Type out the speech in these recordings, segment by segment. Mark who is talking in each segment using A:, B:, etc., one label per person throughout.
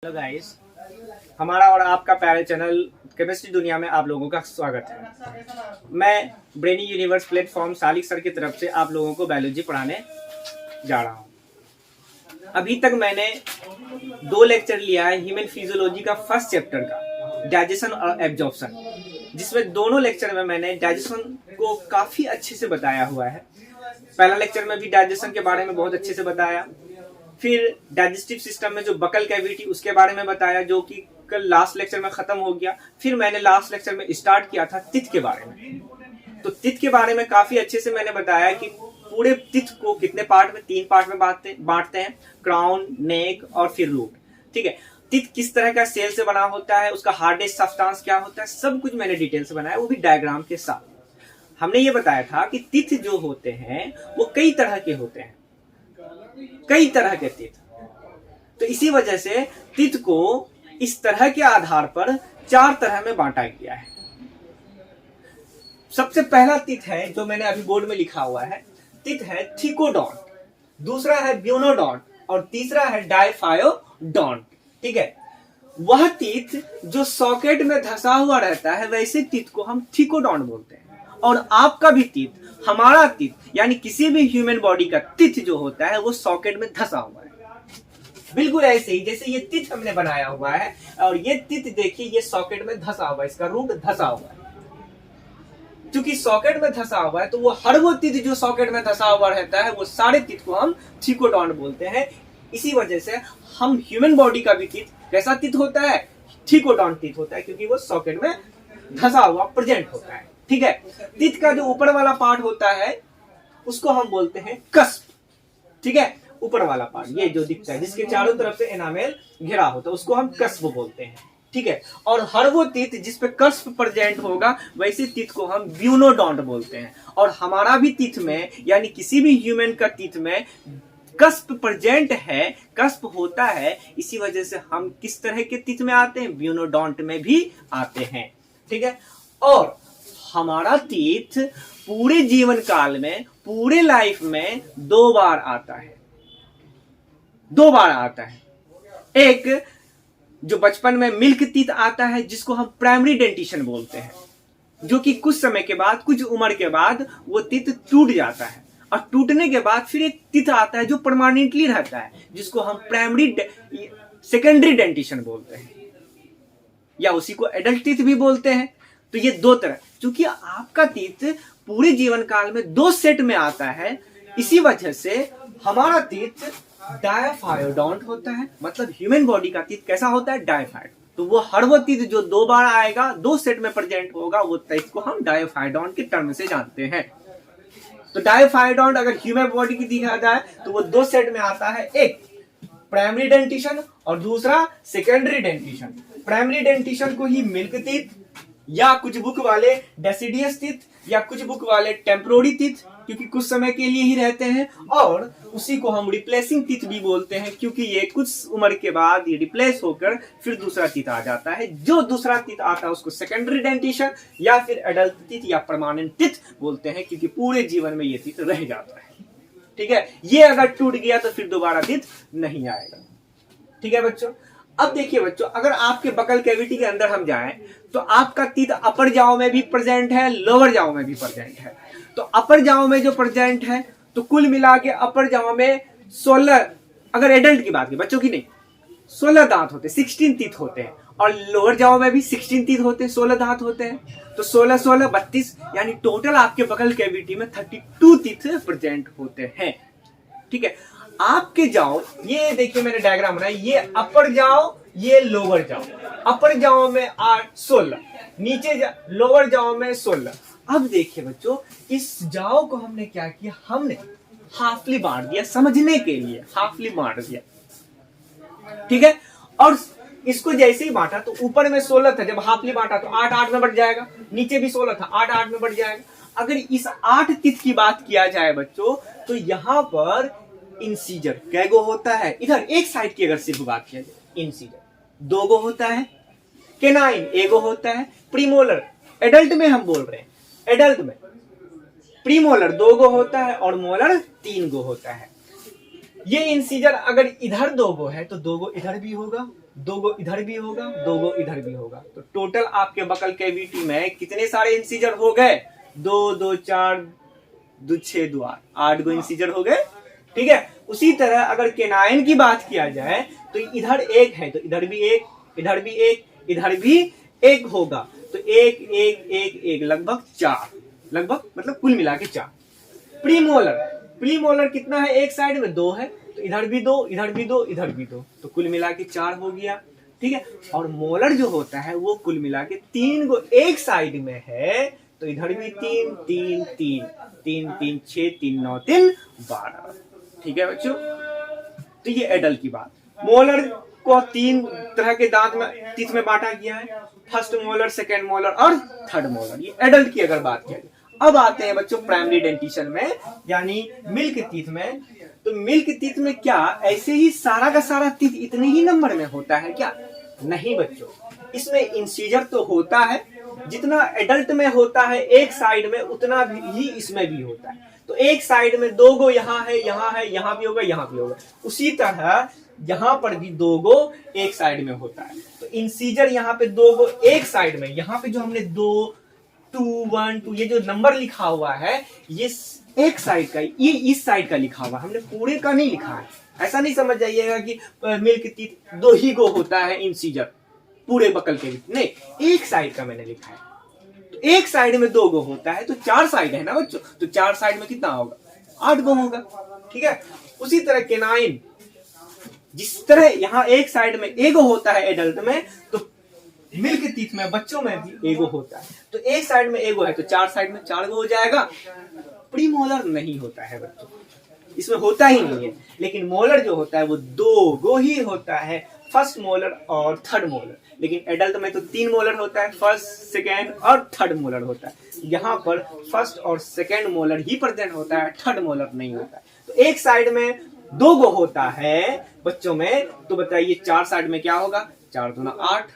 A: Hello guys, हमारा और आपका प्यारे चैनल केमिस्ट्री दुनिया में आप लोगों का स्वागत है। मैं brainy universe platform Salik sir की तरफ से आप लोगों को बायोलॉजी पढ़ाने जा रहा हूँ। अभी तक मैंने 2 लेक्चर लिया है ह्यूमन फिजियोलॉजी का फर्स्ट चैप्टर का, डाइजेशन और एब्जॉर्प्शन, जिसमें दोनों लेक्चर में मैंने डाइजेशन को काफी अच्छे से बताया हुआ है। पहला लेक्चर में भी डाइजेशन के बारे में बहुत अच्छे से बताया, फिर डाइजेस्टिव सिस्टम में जो बकल कैविटी उसके बारे में बताया, जो कि कल लास्ट लेक्चर में खत्म हो गया। फिर मैंने लास्ट लेक्चर में स्टार्ट किया था तित के बारे में। तो तित के बारे में काफी अच्छे से मैंने बताया कि पूरे तित को कितने पार्ट में, 3 पार्ट में बांटते हैं, क्राउन, नेक और फिर रूट। ठीक है, तित किस तरह का सेल से बना होता है, उसका हार्डेस्ट सब्सटेंस क्या होता है, सब कुछ मैंने डिटेल से बनाया, वो भी डायग्राम के साथ। हमने ये बताया था कि तित जो होते हैं वो कई तरह के होते हैं, कई तरह के तित। तो इसी वजह से तित को इस तरह के आधार पर 4 तरह में बांटा गया है। सबसे पहला तित है जो मैंने अभी बोर्ड में लिखा हुआ है, तित है थिकोडोंट, दूसरा है ब्यूनोडोंट और तीसरा है डायफायोडोंट। ठीक है, वह तित जो सॉकेट में धंसा हुआ रहता है वैसे तित को हम थिकोडोंट बोलते हैं। और आपका भी तित, हमारा तित, यानी किसी भी ह्यूमन बॉडी का तित जो होता है वो सॉकेट में धंसा हुआ है, बिल्कुल ऐसे ही जैसे ये तित हमने बनाया हुआ है। और ये तित देखिए, ये सॉकेट में धंसा हुआ है, इसका रूट धंसा हुआ है। क्योंकि सॉकेट में धंसा हुआ है तो वो हर वो तित जो सॉकेट में धंसा हुआ रहता है वो सारे तित को हम थिकोडोंट बोलते हैं। इसी वजह से हम ह्यूमन बॉडी का भी तित कैसा तित होता है, थिकोडोंट तित होता है, क्योंकि वो सॉकेट में धंसा हुआ प्रेजेंट होता है। ठीक है, तित का जो ऊपर वाला पार्ट होता है उसको हम बोलते हैं कस्प। ठीक है, ऊपर वाला पार्ट ये जो दिखता है जिसके चारों तरफ से एनामेल घेरा होता है उसको हम कस्प बोलते हैं। ठीक है, और हर वो तित जिस पे कस्प प्रेजेंट होगा वैसे तित को हम ब्यूनोडोंट बोलते हैं। और हमारा भी तित में, यानी किसी भी ह्यूमन का तित में कस्प प्रेजेंट है, कस्प होता है, इसी वजह से हम किस तरह के तित में आते हैं, ब्यूनोडोंट में भी आते हैं। ठीक है, और हमारा तित पूरे जीवन काल में, पूरे लाइफ में 2 बार आता है, 2 बार आता है। एक जो बचपन में मिल्क टीथ आता है जिसको हम प्राइमरी डेंटिशन बोलते हैं, जो कि कुछ समय के बाद, कुछ उम्र के बाद वो टीथ टूट जाता है, और टूटने के बाद फिर एक टीथ आता है जो परमानेंटली रहता है जिसको हम सेकेंडरी डेंटिशन बोलते हैं, या उसी को एडल्ट टीथ भी बोलते हैं। तो ये 2 तरह, क्योंकि आपका टीथ पूरे जीवन काल में 2 सेट में आता है, इसी वजह से हमारा टीथ डायफायोडोंट होता है। मतलब ह्यूमन बॉडी का टीथ कैसा होता है, डायफायोड। तो वो हर वो टीथ जो 2 बार आएगा, 2 सेट में प्रेजेंट होगा, वो टीथ को हम डायफायोडोंट के टर्म से जानते हैं। तो डायफायोडोंट अगर ह्यूमन बॉडी की देखा जाए तो वो 2 सेट में आता है, एक प्राइमरी डेंटिशन और दूसरा सेकेंडरी डेंटिशन। प्राइमरी डेंटिशन को ही मिल्क टीथ, या कुछ बुक वाले डेसिडियस टीथ, या कुछ बुक वाले टेम्पोररी टीथ, क्योंकि कुछ समय के लिए ही रहते हैं, और उसी को हम रिप्लेसिंग टीथ भी बोलते हैं, क्योंकि ये कुछ उम्र के बाद ये रिप्लेस होकर फिर दूसरा टीथ आ जाता है। जो दूसरा टीथ आता है उसको सेकेंडरी डेंटिशन या फिर एडल्ट टीथ या परमानेंट टीथ बोलते हैं, क्योंकि पूरे जीवन में ये टीथ रह जाता है। ठीक है, ये अगर टूट गया तो फिर दोबारा टीथ नहीं आएगा। ठीक है बच्चों, अब देखिए बच्चों, अगर आपके बकल कैविटी के अंदर हम जाएं तो आपका टीथ अपर जाओ में भी प्रेजेंट है, लोअर जाओ में भी प्रेजेंट है। तो अपर जाओ में जो प्रेजेंट है, तो कुल मिला के अपर जाओ में 16, अगर एडल्ट की बात की, बच्चों की नहीं, 16 दांत होते हैं, 16 टीथ होते हैं। और लोअर जाओ में भी 16 टीथ होते हैं, 16 दांत होते हैं। तो 16 16 32, यानी टोटल आपके बकल कैविटी में 32 टीथ प्रेजेंट होते हैं। ठीक है, आपके जाओ, ये देखिए मैंने डायग्राम बनाया, ये अपर जाओ, ये लोअर जाओ। अपर जाओ में 16, नीचे लोअर जाओ में 16। अब देखिए बच्चों, इस जाओ को हमने क्या किया, हमने हाफली बांट दिया, समझने के लिए हाफली बांट दिया। ठीक है, और इसको जैसे ही बांटा तो ऊपर में 16 था, जब हाफली बांटा तो 8 8 में बढ़ जाएगा, नीचे भी 16 था, 8 8 में बढ़ जाएगा। अगर इस 8 टीथ की बात किया जाए बच्चों, तो यहां पर इंसीजर कैगो होता है, इधर एक साइड की अगर सिर्फ बात किया जाए, इंसीजर 2 गो होता है, केनाइन 1 गो होता है, प्रीमोलर एडल्ट में हम बोल रहे हैं, एडल्ट में प्रीमोलर 2 गो होता है और मोलर 3 गो होता है। ये इंसीजर अगर इधर 2 गो है तो 2 गो इधर भी होगा, दो गो इधर भी होगा, दो गो इधर भी होगा, तो टोटल आपके बकल कैविटी में कितने सारे इंसीजर हो गए? 2 2 4 2 6 2 8, 8 गो इंसीजर हो गए। ठीक है, उसी तरह अगर केनाइन की बात किया जाए तो इधर एक है तो इधर भी एक, इधर भी एक, इधर भी एक होगा, तो एक एक एक एक लगभग 4, लगभग मतलब कुल मिला के 4। प्रीमोलर, प्रीमोलर कितना है? एक साइड में 2 है, तो इधर भी 2, इधर भी 2, इधर भी 2, तो कुल मिला के 4 हो गया। ठीक है, और मोलर जो होता है वो कुल मिला के 3 गो एक साइड में है, तो इधर भी 3 3 3 3 3 6 3 9 3 12। ठीक है बच्चों, तो ये एडल्ट की बात। मोलर को 3 तरह के दांत में टीथ में बांटा गया है, फर्स्ट मोलर, सेकेंड मोलर और थर्ड मोलर। ये एडल्ट की अगर बात किया जाए। अब आते हैं बच्चों प्राइमरी डेंटिशन में, यानी मिल्क टीथ में। तो मिल्क टीथ में क्या ऐसे ही सारा का सारा टीथ इतने ही नंबर में होता है क्या? नहीं बच्चों, इसमें इंसीजर तो होता है, जितना एडल्ट में होता है एक साइड में उतना ही इसमें भी होता है। तो एक साइड में 2 गो यहाँ है, यहाँ है, यहाँ भी होगा, यहाँ भी होगा। उसी तरह यहाँ पर भी 2 गो एक साइड में होता है। तो इंसीजर यहाँ पे 2 गो एक साइड में, यहाँ पे जो हमने 2 2 1 2 ये जो नंबर लिखा हुआ है ये एक साइड का, ये इस साइड का लिखा हुआ है, हमने पूरे का नहीं लिखा है। ऐसा नहीं समझ जाइएगा कि मिल्क टीथ 2 ही गो होता है इंसीजर पूरे बकल के, नहीं, एक साइड का मैंने लिखा है। तो एक साइड में 2 गो होता है, तो 4 साइड है ना बच्चों, तो 4 साइड में कितना होगा? 8 गो होगा। ठीक है, उसी तरह केनाइन, जिस तरह यहाँ एक साइड में एगो होता है एडल्ट में, तो मिल्क टीथ में बच्चों में भी एगो होता है। तो एक साइड में एगो है तो 4 साइड में 4 गो हो जाएगा। प्रीमोलर नहीं होता है बच्चों, इसमें होता ही नहीं है। लेकिन मोलर जो होता है वो 2 गो ही होता है, फर्स्ट मोलर और थर्ड मोलर। लेकिन एडल्ट में तो 3 मोलर होता है, फर्स्ट, सेकेंड और थर्ड मोलर होता है। यहाँ पर फर्स्ट और सेकेंड मोलर ही प्रेजेंट होता है, थर्ड मोलर नहीं होता है। तो एक साइड में 2 गो होता है बच्चों में, तो बताइए 4 साइड में क्या होगा? 4 दूना 8।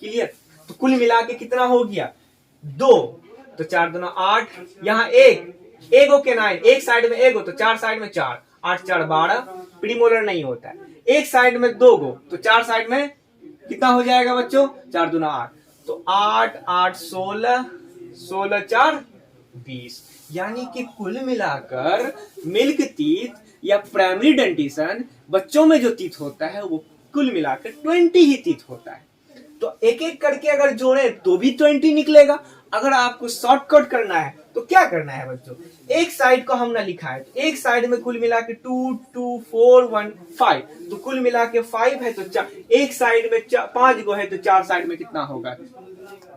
A: क्लियर? तो कुल मिला के कितना हो गया? 2, तो 4 दूना 8, यहाँ एगो केनाइन, एक साइड में एगो तो 4 साइड में 4, 8 4 12। प्रीमोलर नहीं होता है। एक साइड में 2 गो तो 4 साइड में कितना हो जाएगा बच्चों? 4 दूना 8, तो 8 8 16, 16 4 20। यानी कि कुल मिलाकर मिल्क टीथ या प्राइमरी डेंटिशन बच्चों में जो टीथ होता है वो कुल मिलाकर 20 ही टीथ होता है। तो एक एक करके अगर जोड़े तो भी 20 निकलेगा। अगर आपको शॉर्टकट करना है तो क्या करना है बच्चों? एक साइड को हमने लिखा है, तो एक साइड में कुल मिला के 2 2 4 1 5, तो कुल मिला के 5 है, तो एक साइड में 5 गो है, तो 4 साइड में कितना होगा?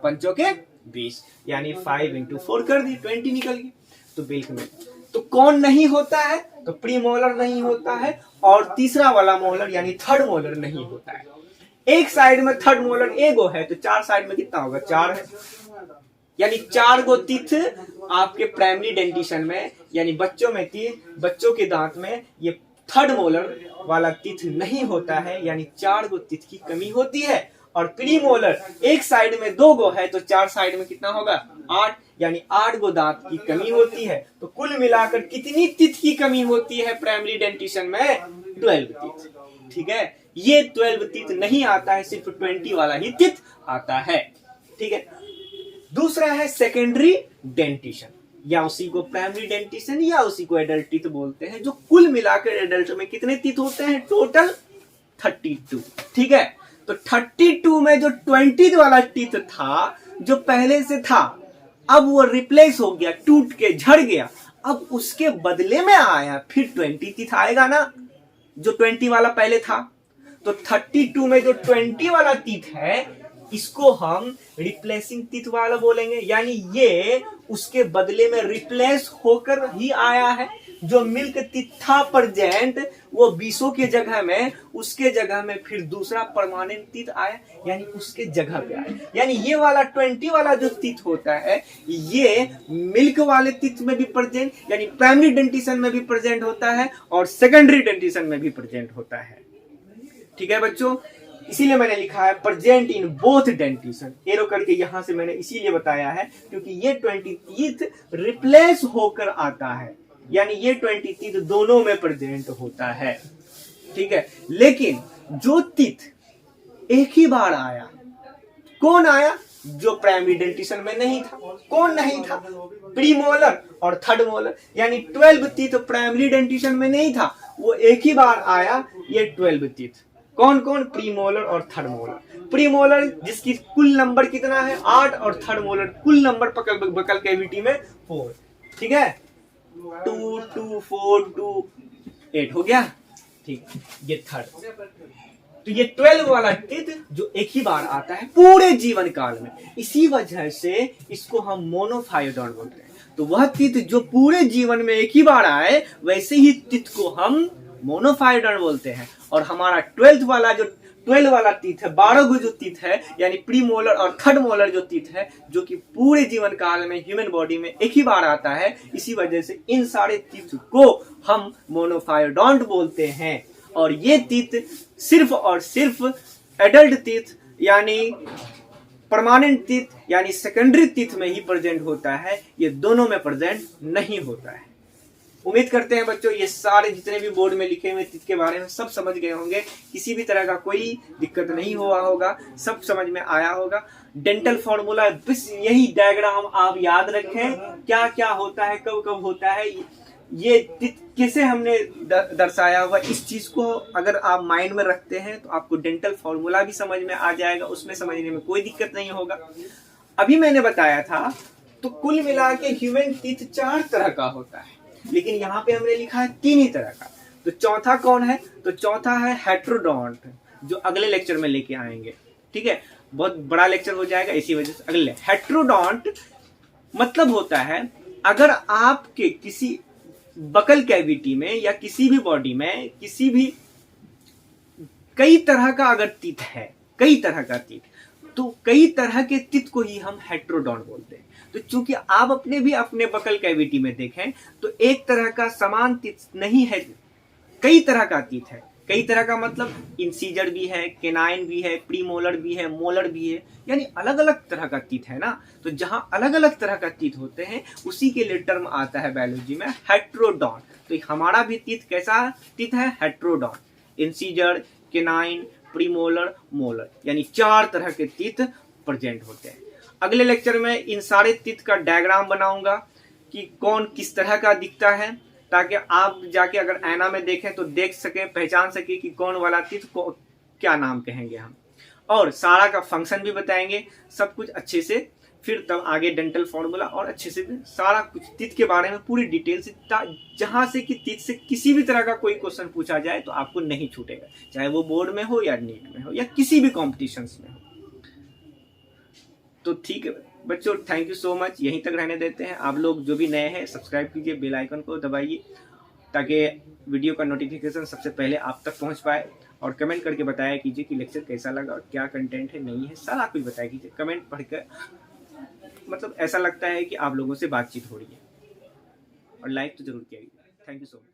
A: 5 के 20, यानी 5 into 4 कर दी, 20 निकल गई। तो बिल्कुल, तो कौन नहीं होता है? तो प्रीमोलर नहीं होता है, और तीसरा वाला मोलर यानी थर्ड मोलर नहीं होता है। एक साइड में थर्ड मोलर एगो है, तो 4 साइड में कितना होगा? 4 है, यानी 4 गो टीथ आपके प्राइमरी डेंटिशन में, यानी बच्चों में बच्चों के दांत में ये थर्ड मोलर वाला टीथ नहीं होता है, यानी 4 गो टीथ की कमी होती है। और प्रीमोलर एक साइड में 2 गो है, तो 4 साइड में कितना होगा? 8, यानी 8 गो दांत की कमी होती है। तो कुल मिलाकर कितनी टीथ की कमी होती है प्राइमरी डेंटिशन में? 12 टीथ। ठीक है, ये 12 टीथ नहीं आता है, सिर्फ 20 वाला ही टीथ आता है। ठीक है, दूसरा है सेकेंडरी डेंटिशन, या उसी को प्राइमरी डेंटिशन या उसी को एडल्ट टीथ बोलते हैं, जो कुल मिलाकर एडल्ट में कितने टीथ होते हैं? टोटल 32। ठीक है, तो 32 में जो 20 वाला टीथ था जो पहले से था, अब वो रिप्लेस हो गया, टूट के झड़ गया। अब उसके बदले में आया फिर 20 टीथ आएगा ना, जो 20 वाला पहले था। तो 32 में जो 20 वाला टीथ है इसको हम रिप्लेसिंग टीथ वाला बोलेंगे, यानी ये उसके बदले में रिप्लेस होकर ही आया है। जो मिल्क टीथ था प्रेजेंट, वो 20 के जगह में, उसके जगह में फिर दूसरा परमानेंट टीथ आया, यानी उसके जगह पे आया। यानी ये वाला 20 वाला जो टीथ होता है ये मिल्क वाले टीथ में भी प्रेजेंट, यानी प्राइमरी डेंटिशन में भी प्रेजेंट होता है और सेकेंडरी डेंटिशन में भी प्रेजेंट होता है। ठीक है बच्चों, इसीलिए मैंने लिखा है present in both dentition, arrow करके यहां से मैंने इसीलिए बताया है क्योंकि ये 20 टीथ रिप्लेस होकर आता है, यानी ये 20 टीथ दोनों में प्रेजेंट होता है। ठीक है, लेकिन जो टीथ एक ही बार आया। कौन आया? जो प्राइमरी डेंटिशन में नहीं था। कौन नहीं था? प्रीमोलर और थर्ड मोलर, यानी 12 टीथ प्राइमरी डेंटिशन में नहीं था, वो एक ही बार आया, ये 12 टीथ। कौन कौन? प्रीमोलर और थर्ड मोलर। प्रीमोलर जिसकी कुल नंबर कितना है 8, और थर्ड मोलर कुल नंबर बकल कैविटी में 4। ठीक है, 2 2 4 2 8 हो गया। ठीक, ये थर्ड। तो ये 12 वाला टीथ जो एक ही बार आता है पूरे जीवन काल में, इसी वजह से इसको हम मोनोफायोडॉन बोलते हैं। तो वह टीथ जो पूरे जीवन में एक ही बार आए, वैसे ही टीथ को हम मोनोफायोडॉन बोलते हैं। और हमारा 12 वाला टीथ है, 12 गो जो टीथ है, यानी प्रीमोलर और थर्ड मोलर जो टीथ है, जो कि पूरे जीवन काल में ह्यूमन बॉडी में एक ही बार आता है, इसी वजह से इन सारे टीथ को हम मोनोफायोडॉन्ट बोलते हैं। और ये टीथ सिर्फ और सिर्फ एडल्ट टीथ यानी परमानेंट टीथ यानी सेकेंडरी टीथ में ही प्रेजेंट होता है, ये दोनों में प्रेजेंट नहीं होता है। उम्मीद करते हैं बच्चों ये सारे जितने भी बोर्ड में लिखे हुए टीथ के बारे में सब समझ गए होंगे, किसी भी तरह का कोई दिक्कत नहीं हुआ होगा, सब समझ में आया होगा। डेंटल फॉर्मूला बस यही डायग्राम आप याद रखें, क्या क्या होता है, कब कब होता है, ये कैसे हमने दर्शाया हुआ, इस चीज को अगर आप माइंड में रखते हैं तो आपको डेंटल फॉर्मूला भी समझ में आ जाएगा, उसमें समझने में कोई दिक्कत नहीं होगा। अभी मैंने बताया था तो कुल मिला के ह्यूमन टीथ 4 तरह का होता है, लेकिन यहाँ पे हमने लिखा है 3 ही तरह का। तो चौथा कौन है? तो चौथा है हेट्रोडोंट, जो अगले लेक्चर में लेके आएंगे। ठीक है, बहुत बड़ा लेक्चर हो जाएगा, इसी वजह से अगले। हेट्रोडोंट मतलब होता है अगर आपके किसी बकल कैविटी में या किसी भी बॉडी में किसी भी कई तरह का अगर टीथ है, कई तरह का टीथ, तो कई तरह के टीथ को ही हम हेट्रोडोंट बोलते हैं। तो चूंकि आप अपने बकल कैविटी में देखें तो एक तरह का समान टीथ नहीं है, कई तरह का टीथ है। कई तरह का मतलब इंसीजर भी है, केनाइन भी है, प्रीमोलर भी है, मोलर भी है, यानी अलग अलग तरह का टीथ है ना। तो जहां अलग अलग तरह का टीथ होते हैं उसी के लिए टर्म आता है बायोलॉजी में हेट्रोडोंट। तो हमारा भी टीथ कैसा टीथ है? Heterodont. Incisor, canine, premolar, molar, यानी 4 तरह के टीथ प्रेजेंट होते हैं। अगले लेक्चर में इन सारे टीथ का डायग्राम बनाऊंगा कि कौन किस तरह का दिखता है, ताकि आप जाके अगर आईना में देखें तो देख सके, पहचान सके कि कौन वाला टीथ को क्या नाम कहेंगे हम, और सारा का फंक्शन भी बताएंगे, सब कुछ अच्छे से। फिर तब आगे डेंटल फॉर्मूला और अच्छे से सारा कुछ टीथ के बारे में पूरी डिटेल से, जहां से कि टीथ से किसी भी तरह का कोई क्वेश्चन पूछा जाए तो आपको नहीं छूटेगा, चाहे वो बोर्ड में हो या नीट में हो या किसी भी कॉम्पिटिशन में हो। तो ठीक है बच्चों, थैंक यू सो मच। यहीं तक रहने देते हैं। आप लोग जो भी नए हैं सब्सक्राइब कीजिए, बेल आइकन को दबाइए, ताकि वीडियो का नोटिफिकेशन सबसे पहले आप तक पहुंच पाए। और कमेंट करके बताया कीजिए कि लेक्चर कैसा लगा और क्या कंटेंट है, नहीं है, सारा कुछ बताया कीजिए। कमेंट पढ़कर मतलब ऐसा लगता है कि आप लोगों से बातचीत हो रही है। और लाइक तो जरूर किया कीजिए। Thank you so much.